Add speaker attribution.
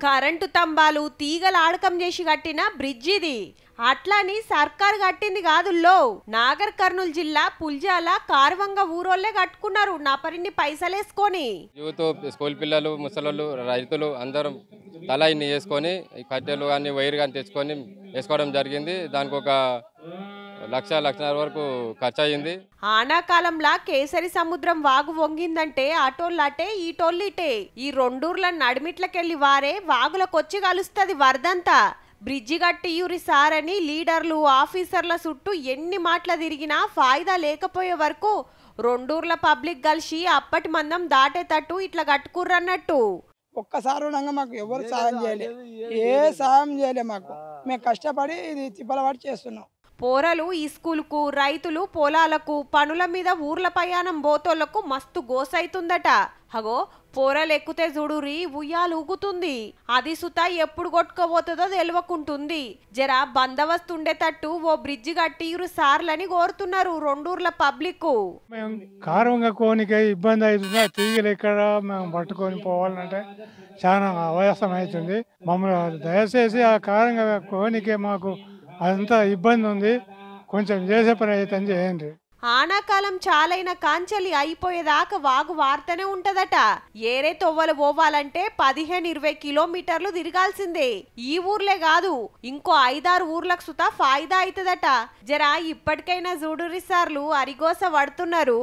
Speaker 1: Current తంబాలు తీగలు ఆడకం చేసి కట్టిన బ్రిడ్జ్ ఇది. అట్లని సర్కారు కట్టింది కాదుల్లో. నాగర్ కర్నూలు జిల్లా పుల్జాల కార్వంగ ఊరోళ్లే కట్టుకున్నారు నాపరిన్ని పైసలేసుకొని.
Speaker 2: యూత్, స్కూల్ పిల్లలు, ముసలోళ్ళు, రైతులు అందరం తలా ఇన్ని వేసుకొని కట్టెలు కానీ వైర్ కానీ తెచ్చుకొని వేసుకోవడం జరిగింది. దానికి ఒక లక్షన్నర వరకు ఖర్చు అయింది.
Speaker 1: ఆనాకాలంలా కేసరి సముద్రం వాగు వంగిందంటే అటోళ్ళటే ఈటోళ్ళిటే. ఈ రెండూర్ల నడిమిట్లకెళ్ళి వారే వాగులకొచ్చి కలుస్తుంది వరదంతా. బ్రిడ్జి కట్టియూరి సార్ అని లీడర్లు, ఆఫీసర్ల చుట్టూ ఎన్ని మాటలు తిరిగినా ఫాయిదా లేకపోయే వరకు రెండూర్ల పబ్లిక్ కలిసి అప్పటి మందం దాటేటట్టు ఇట్లా కట్టుకుర్రన్నట్టు.
Speaker 3: ఒక్కసారి ఉండగా మాకు ఎవరు సాయం చేయలేదు, ఏ సాయం చేయలే మాకు. మేము కష్టపడి ఇది తిప్పలవాడి చేస్తున్నాం.
Speaker 1: పోరలు ఈ స్కూలుకు, రైతులు పొలాలకు, పనుల మీద ఊర్ల ప్రయాణం బోతోళ్లకు మస్తు గోసైతుందట. హగో పోరలు ఎక్కుతే చూడురి ఉయ్యాలు ఊగుతుంది. అది సుతా ఎప్పుడు కొట్టుకోబోతుందో తెలియకుంటుంది. జర బందోబస్తు ఉండేటట్టు ఓ బ్రిడ్జి కట్టిరు సార్లని కోరుతున్నారు రెండూర్ల పబ్లిక్.
Speaker 4: కారంగా కోనికే ఇబ్బంది అవుతుంది. తీగలు ఎక్కడ మేము పట్టుకొని పోవాలంటే చాలా అవయాసం అవుతుంది. మమ్మల్ని దయచేసి ఆ కారంగా కోనికే మాకు అంతా ఇబ్బంది ఉంది, కొంచెం చేసే ప్రయత్నం చేయండి.
Speaker 1: ఆనాకాలం చాలైన కాంచలి అయిపోయేదాకా వాగు వార్తనే ఉంటదట. ఏరే తొవ్వలు పోవాలంటే 15-20 కిలోమీటర్లు తిరగాల్సిందే. ఈ ఊర్లే కాదు ఇంకో 5-6 ఊర్లకు సుతా ఫాయిదా అవుతుందట. జరా ఇప్పటికైనా చూడురి సార్లు అరిగోస పడుతున్నారు.